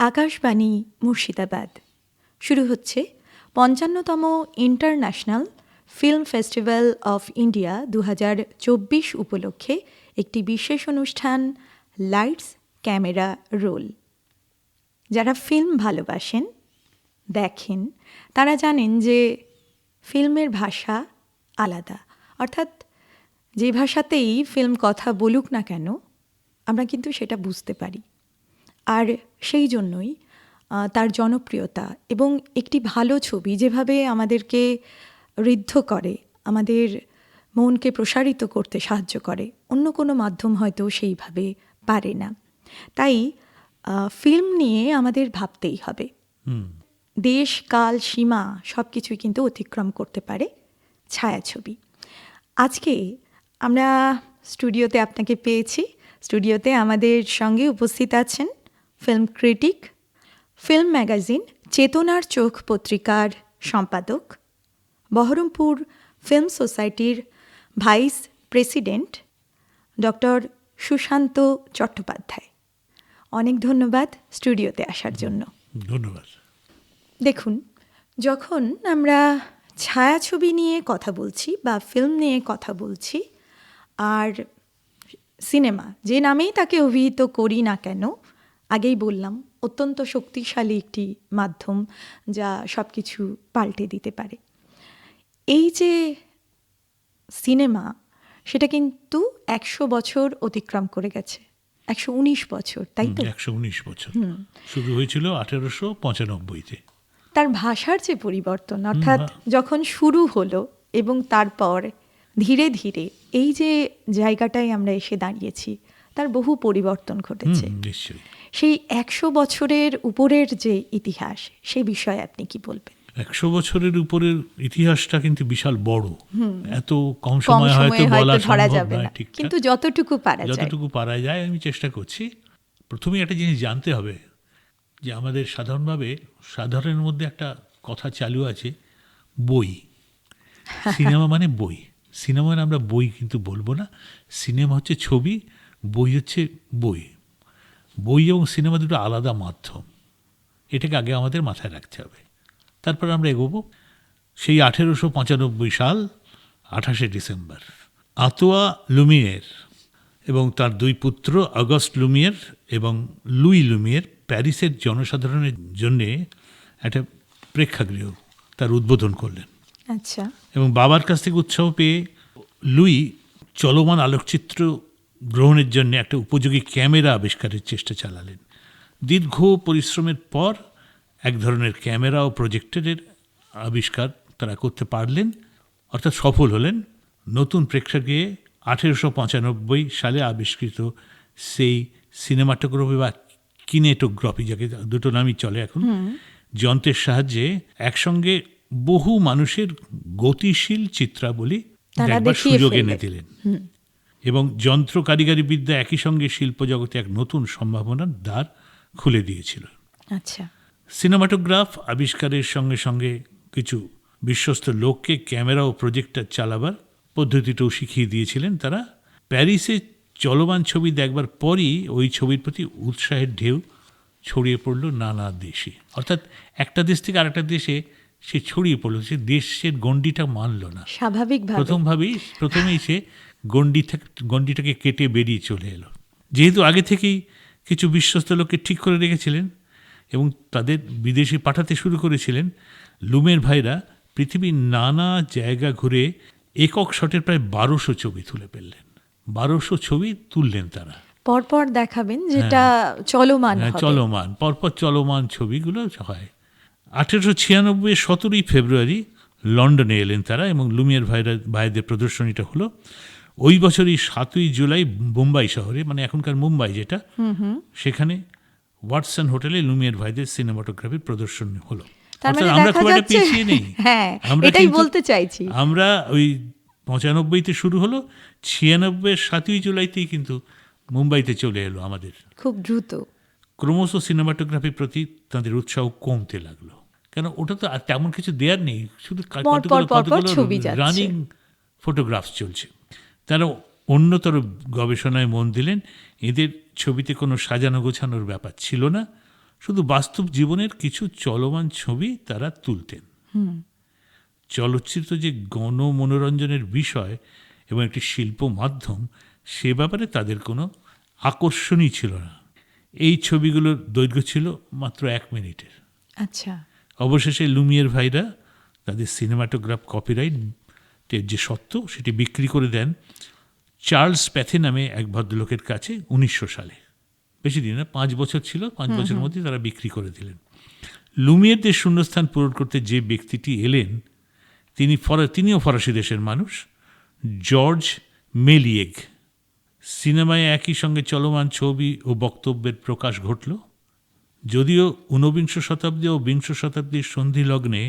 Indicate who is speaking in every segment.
Speaker 1: আকাশবাণী মুর্শিদাবাদ শুরু হচ্ছে ৫৫তম international film festival of India ২০২৪ উপলক্ষে একটি বিশেষ অনুষ্ঠান লাইটস ক্যামেরা রোল। যারা ফিল্ম ভালোবাসেন, দেখেন, তারা জানেন যে ফিল্মের ভাষা আলাদা, অর্থাৎ যে ভাষাতেই ফিল্ম কথা বলুক না কেন আমরা কিন্তু সেটা বুঝতে পারি। আর সেই জন্যই তার জনপ্রিয়তা এবং একটি ভালো ছবি যেভাবে আমাদেরকে ঋদ্ধ করে, আমাদের মনকে প্রসারিত করতে সাহায্য করে, অন্য কোনো মাধ্যম হয়তো সেইভাবে পারে না। তাই ফিল্ম নিয়ে আমাদের ভাবতেই হবে। দেশ, কাল, সীমা সব কিছুই কিন্তু অতিক্রম করতে পারে ছায়াছবি। আজকে আমরা স্টুডিওতে আপনাকে পেয়েছি। স্টুডিওতে আমাদের সঙ্গে উপস্থিত আছেন ফিল্ম ক্রিটিক, ফিল্ম ম্যাগাজিন চেতনার চোখ পত্রিকার সম্পাদক, বহরমপুর ফিল্ম সোসাইটির vice president doctor Sushanta Chattopadhyay. অনেক ধন্যবাদ স্টুডিওতে আসার জন্য।
Speaker 2: ধন্যবাদ।
Speaker 1: দেখুন, যখন আমরা ছায়াছবি নিয়ে কথা বলছি বা ফিল্ম নিয়ে কথা বলছি, আর সিনেমা যে নামেই তাকে অভিহিত করি না কেন, আগেই বললাম অত্যন্ত শক্তিশালী একটি মাধ্যম যা সব কিছু পাল্টে দিতে পারে। এই যে সিনেমা, সেটা কিন্তু ১০০ বছর অতিক্রম করে গেছে, ১১৯ বছর, তাই তো?
Speaker 2: ১১৯ বছর। শুরু হয়েছিল ১৮৯৫-তে।
Speaker 1: তার ভাষার যে পরিবর্তন, অর্থাৎ যখন শুরু হলো এবং তারপর ধীরে ধীরে এই যে জায়গাটায় আমরা এসে দাঁড়িয়েছি, তার বহু পরিবর্তন ঘটেছে।
Speaker 2: নিশ্চয়ই।
Speaker 1: সেই ১০০ বছরের উপরের যে ইতিহাস, সে বিষয়ে আপনি কি বলবেন?
Speaker 2: ১০০ বছরের উপরের ইতিহাসটা কিন্তু বিশাল বড়। এত কম সময় হয়তো বলা সম্ভব নয়, ঠিক,
Speaker 1: কিন্তু যতটুকু
Speaker 2: পারা যায় আমি চেষ্টা করছি। প্রথমে একটা জিনিস জানতে হবে যে আমাদের সাধারণের মধ্যে একটা কথা চালু আছে, বই। সিনেমা মানে বই। সিনেমা মানে আমরা বই কিন্তু বলবো না। সিনেমা হচ্ছে ছবি, বই হচ্ছে বই। বই এবং সিনেমা দুটো আলাদা মাধ্যম, এটাকে আগে আমাদের মাথায় রাখতে হবে। তারপর আমরা এগোবো। সেই ১৮৯৫ সাল ২৮শে ডিসেম্বর আঁতোয়া লুমিয়ের এবং তার দুই পুত্র অগস্ট লুমিয়ের এবং লুই লুমিয়ের প্যারিসের জনসাধারণের জন্যে একটা প্রেক্ষাগৃহ তার উদ্বোধন করলেন।
Speaker 1: আচ্ছা।
Speaker 2: এবং বাবার কাছ থেকে উৎসাহ পেয়ে লুই চলমান আলোকচিত্র গ্রহণের জন্য একটা উপযোগী ক্যামেরা আবিষ্কারের চেষ্টা চালালেন। দীর্ঘ পরিশ্রমের পর এক ধরনের ক্যামেরা ও প্রজেক্টরের আবিষ্কার তারা করতে পারলেন, অর্থাৎ সফল হলেন। নতুন প্রেক্ষাগৃহে ১৮৯৫ সালে আবিষ্কৃত সেই সিনেমাটোগ্রাফি বা কিনেটোগ্রাফি, যাকে দুটো নামই চলে এখন, যন্ত্রের সাহায্যে একসঙ্গে বহু মানুষের গতিশীল চিত্রাবলী দেখবার সুযোগ এনে দিলেন। এবং যন্ত্র কারিগরি বিদ্যা একই সঙ্গে শিল্প জগতে এক নতুন সম্ভাবনার দ্বার খুলে দিয়েছিল।
Speaker 1: আচ্ছা।
Speaker 2: সিনেমাটোগ্রাফ আবিষ্কারের সঙ্গে সঙ্গে কিছু বিশ্বস্ত লোককে ক্যামেরা ও প্রজেক্টর চালাবার পদ্ধতিটাও শিখিয়ে দিয়েছিলেন তারা। প্যারিসে চলমান ছবি দেখবার পরই ওই ছবির প্রতি উৎসাহের ঢেউ ছড়িয়ে পড়ল নানা দেশে। অর্থাৎ একটা দেশ থেকে আরেকটা দেশে সে ছড়িয়ে পড়ল, সে দেশের গণ্ডিটা মানল না।
Speaker 1: স্বাভাবিকভাবে
Speaker 2: প্রথমেই সে গণ্ডিটাকে কেটে বেরিয়ে চলে এলো। যেহেতু আগে থেকেই কিছু বিশ্বস্ত লোককে ঠিক করে রেখেছিলেন এবং তাদের বিদেশে পাঠাতে শুরু করেছিলেন, লুমের ভাইরা পৃথিবীর নানা জায়গা ঘুরে একক শটের প্রায় ১২০০ ছবি তুলে ফেললেন। ১২০০ ছবি তুললেন তারা।
Speaker 1: পরপর দেখাবেন, যেটা চলমান
Speaker 2: পরপর চলমান ছবিগুলো হয়। ১৮৯৬ ১৭ই ফেব্রুয়ারি লন্ডনে এলেন তারা এবং লুমিয়ার ভাইদের প্রদর্শনীটা হলো। ওই বছরই ৭ই জুলাই মুম্বাই শহরে, মানে এখনকার মুম্বাই যেটা, সেখানে ওয়াটসন হোটেলে লুমিয়ার ভাইদের সিনেমাটোগ্রাফির প্রদর্শন হলো। আমরা খুব একটা পিছিয়ে নেই,
Speaker 1: এটাই বলতে চাইছি।
Speaker 2: আমরা ওই ৯৫-তে শুরু হলো, ৯৬ ৭ই জুলাইতেই কিন্তু মুম্বাইতে চলে এলো আমাদের।
Speaker 1: খুব দ্রুত
Speaker 2: ক্রমশ সিনেমাটোগ্রাফির প্রতি তাদের উৎসাহ কমতে লাগলো, কেন ওটা তো আর তেমন কিছু দেওয়ার নেই, শুধু রানিং ফটোগ্রাফস চলছে। তারা অন্যতর গবেষণায় মন দিলেন। এদের ছবিতে কোনো সাজানো গোছানোর ব্যাপার ছিল না, শুধু বাস্তব জীবনের কিছু চলমান ছবি তারা তুলতেন। চলচ্চিত্র যে গণমনোরঞ্জনের বিষয় এবং একটি শিল্প মাধ্যম, সে ব্যাপারে তাদের কোনো আকর্ষণই ছিল না। এই ছবিগুলোর দৈর্ঘ্য ছিল মাত্র 1 মিনিটের।
Speaker 1: আচ্ছা।
Speaker 2: অবশেষে লুমিয়ের ভাইরা তাদের সিনেমাটোগ্রাফ কপিরাইটের যে সত্ত্ব সেটি বিক্রি করে দেন চার্লস প্যাথে নামে এক ভদ্রলোকের কাছে 1900 সালে। বেশি দিন না, 5 বছর ছিল, 5 বছরের মধ্যে তারা বিক্রি করে দিলেন। লুমিয়েরদের শূন্যস্থান পূরণ করতে যে ব্যক্তিটি এলেন তিনিও ফরাসি দেশের মানুষ, জর্জ মেলিয়েগ। সিনেমায় একই সঙ্গে চলমান ছবি ও বক্তব্যের প্রকাশ ঘটল। যদিও ঊনবিংশ শতাব্দী ও বিংশ শতাব্দীর সন্ধিলগ্নে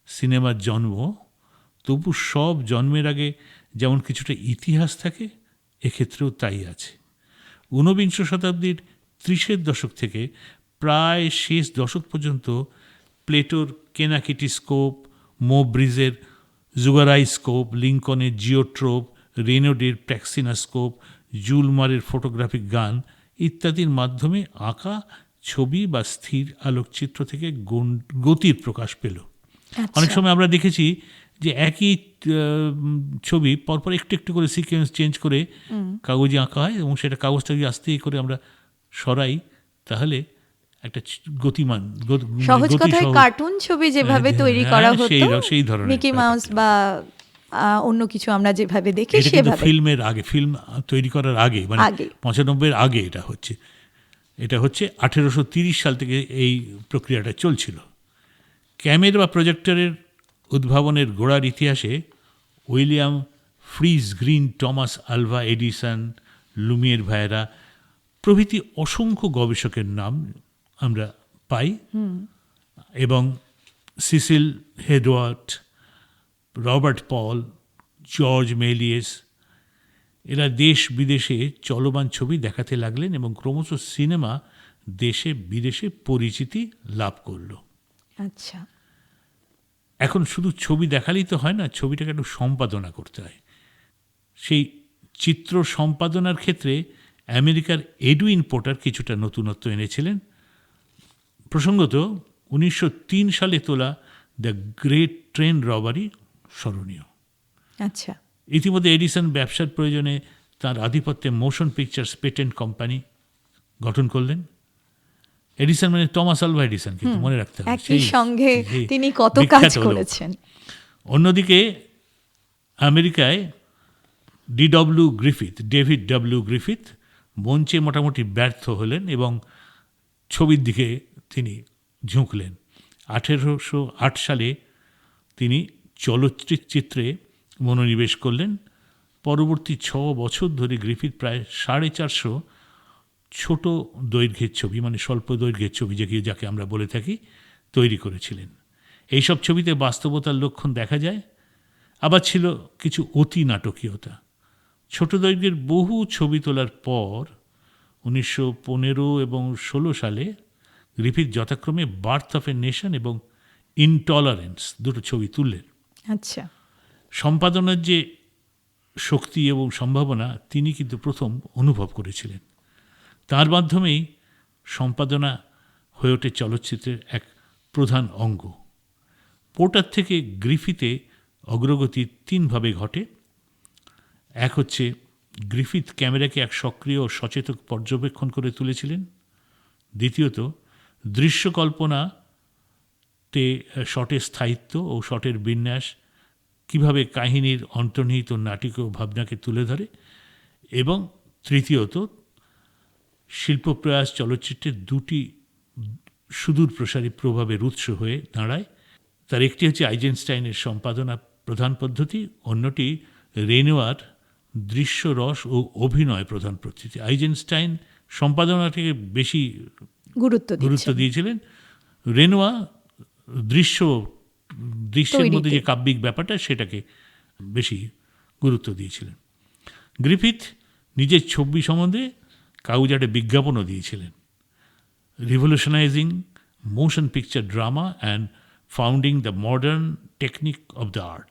Speaker 2: সিনেমার জন্ম, তবু সব জন্মের আগে যেমন কিছুটা ইতিহাস থাকে, এক্ষেত্রেও তাই আছে। ঊনবিংশ শতাব্দীর 30-এর দশক থেকে প্রায় শেষ দশক পর্যন্ত প্লেটোর কেনাকিটিস্কোপ, মোব্রিজের জুগারাইস্কোপ, লিঙ্কনের জিওট্রোপ, রেনোডের প্যাক্সিনাস্কোপ, জুলমারের ফটোগ্রাফিক গান ইত্যাদির মাধ্যমে আঁকা ছবি বা স্থির আলোকচিত্র থেকে গতির প্রকাশ পেল। অনেক সময় আমরা দেখেছি যে একই ছবি পরপর একটু একটু করে সিকোয়েন্স চেঞ্জ করে কাগজে আঁকা হয়, এবং সেটা কাগজটা যদি আস্তে করে আমরা সরাই তাহলে একটা গতিমান,
Speaker 1: সহজ কথায় কার্টুন ছবি যেভাবে তৈরি করা হতো,
Speaker 2: সেই ধরনের
Speaker 1: মিকি মাউস বা অন্য কিছু আমরা যেভাবে দেখি সেভাবে।
Speaker 2: ফিল্মের আগে, ফিল্ম তৈরি করার আগে, মানে 95-এর আগে এটা হচ্ছে 1830 সাল থেকে এই প্রক্রিয়াটা চলছিল। ক্যামেরা বা প্রজেক্টরের উদ্ভাবনের গোড়ার ইতিহাসে William fridge green, Thomas Alva Edison, লুমিয়ের ভাইরা প্রভৃতি অসংখ্য গবেষকের নাম আমরা পাই, এবং সিসিল হেডওয়ার্ড, রবার্ট পল, জর্জ মেলিয়েস, এরা দেশ বিদেশে চলমান ছবি দেখাতে লাগলেন এবং ক্রমশ সিনেমা দেশে বিদেশে পরিচিতি লাভ করল।
Speaker 1: আচ্ছা।
Speaker 2: এখন শুধু ছবি দেখালেই তো হয় না, ছবিটাকে একটু সম্পাদনা করতে হয়। সেই চিত্র সম্পাদনার ক্ষেত্রে আমেরিকার এডুইন পোর্টার কিছুটা নতুনত্ব এনেছিলেন। প্রসঙ্গত 1903 সালে তোলা দ্য গ্রেট ট্রেন রবারি স্মরণীয়।
Speaker 1: আচ্ছা।
Speaker 2: ইতিমধ্যে এডিসন ব্যবসার প্রয়োজনে তার আধিপত্যে মোশন পিকচার্স পেটেন্ট কোম্পানি গঠন করলেন। এডিসন মানে টমাস আলভা এডিসন, কিন্তু মনে রাখতে হবে
Speaker 1: একই সঙ্গে তিনি কত কাজ করেছেন।
Speaker 2: অন্যদিকে আমেরিকায় ডেভিড ডব্লিউ গ্রিফিথ মঞ্চে মোটামুটি ব্যর্থ হলেন এবং ছবির দিকে তিনি ঝুঁকলেন। 1808 সালে তিনি চলচ্চিত্রে মনোনিবেশ করলেন। পরবর্তী 6 বছর ধরে গ্রিফিথ প্রায় 450 ছোট দৈর্ঘ্যের ছবি, মানে স্বল্প দৈর্ঘ্যের ছবি যাকে আমরা বলে থাকি, তৈরি করেছিলেন। এইসব ছবিতে বাস্তবতার লক্ষণ দেখা যায়, আবার ছিল কিছু অতি নাটকীয়তা। ছোট দৈর্ঘ্যের বহু ছবি তোলার পর 1915 এবং 16 সালে গ্রিফিথ যথাক্রমে বার্থ অফ এ নেশন এবং ইনটলারেন্স দুটো ছবি তুললেন।
Speaker 1: আচ্ছা।
Speaker 2: সম্পাদনার যে শক্তি এবং সম্ভাবনা তিনি কিন্তু প্রথম অনুভব করেছিলেন। তার মাধ্যমেই সম্পাদনা হয়ে ওঠে চলচ্চিত্রের এক প্রধান অঙ্গ। পোর্টার থেকে গ্রিফিথে অগ্রগতি 3 ভাবে ঘটে। এক হচ্ছে গ্রিফিথ ক্যামেরাকে এক সক্রিয় ও সচেতন পর্যবেক্ষণ করে তুলেছিলেন। দ্বিতীয়ত দৃশ্যকল্পনাতে শটের স্থায়িত্ব ও শটের বিন্যাস কিভাবে কাহিনীর অন্তর্নিহিত নাটকীয় ভাবনাকে তুলে ধরে, এবং তৃতীয়ত শিল্পপ্রয়াস চলচ্চিত্রের 2টি সুদূর প্রসারী প্রভাবের উৎস হয়ে দাঁড়ায়। তার একটি হচ্ছে আইজেনস্টাইনের সম্পাদনা প্রধান পদ্ধতি, অন্যটি রেনোয়ার দৃশ্য রস ও অভিনয় প্রধান পদ্ধতি। আইজেনস্টাইন সম্পাদনাটিকে বেশি গুরুত্ব দিয়েছিলেন, রেনোয়া দৃশ্যের মধ্যে যে কাব্যিক ব্যাপারটা সেটাকে বেশি গুরুত্ব দিয়েছিলেন। গ্রিফিথ নিজের ছবি সম্বন্ধে কাগজে একটা বিজ্ঞাপনও দিয়েছিলেন, revolutionising motion picture drama and founding the modern technique of the art.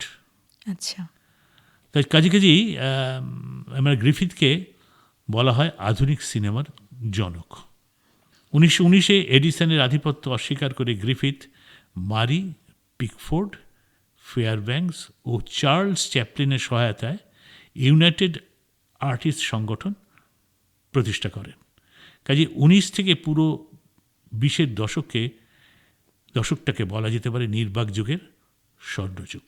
Speaker 1: আচ্ছা।
Speaker 2: তাই কাজেই আমরা গ্রিফিথকে বলা হয় আধুনিক সিনেমার জনক। 1919-এ এডিসনের আধিপত্য অস্বীকার করে গ্রিফিথ মারি, পিকফোর্ড, ফেয়ারব্যাঙ্কস ও চার্লস চ্যাপলিনের সহায়তায় ইউনাইটেড আর্টিস্ট সংগঠন প্রতিষ্ঠা করেন। কাজে 19 থেকে পুরো 20-এর দশকটাকে বলা যেতে পারে নির্বাক যুগের স্বর্ণযুগ।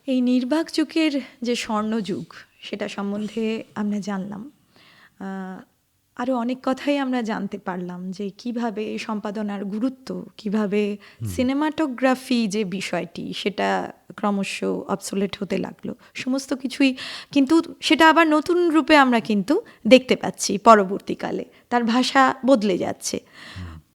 Speaker 1: এই নির্বাক যুগের যে স্বর্ণযুগ সেটা সম্বন্ধে আমরা জানলাম, আরও অনেক কথাই আমরা জানতে পারলাম যে কিভাবে সম্পাদনার গুরুত্ব, কিভাবে সিনেমাটোগ্রাফি যে বিষয়টি সেটা ক্রমশ অবসোলেট হতে লাগলো, সমস্ত কিছুই কিন্তু সেটা আবার নতুন রূপে আমরা কিন্তু দেখতে পাচ্ছি পরবর্তীকালে, তার ভাষা বদলে যাচ্ছে।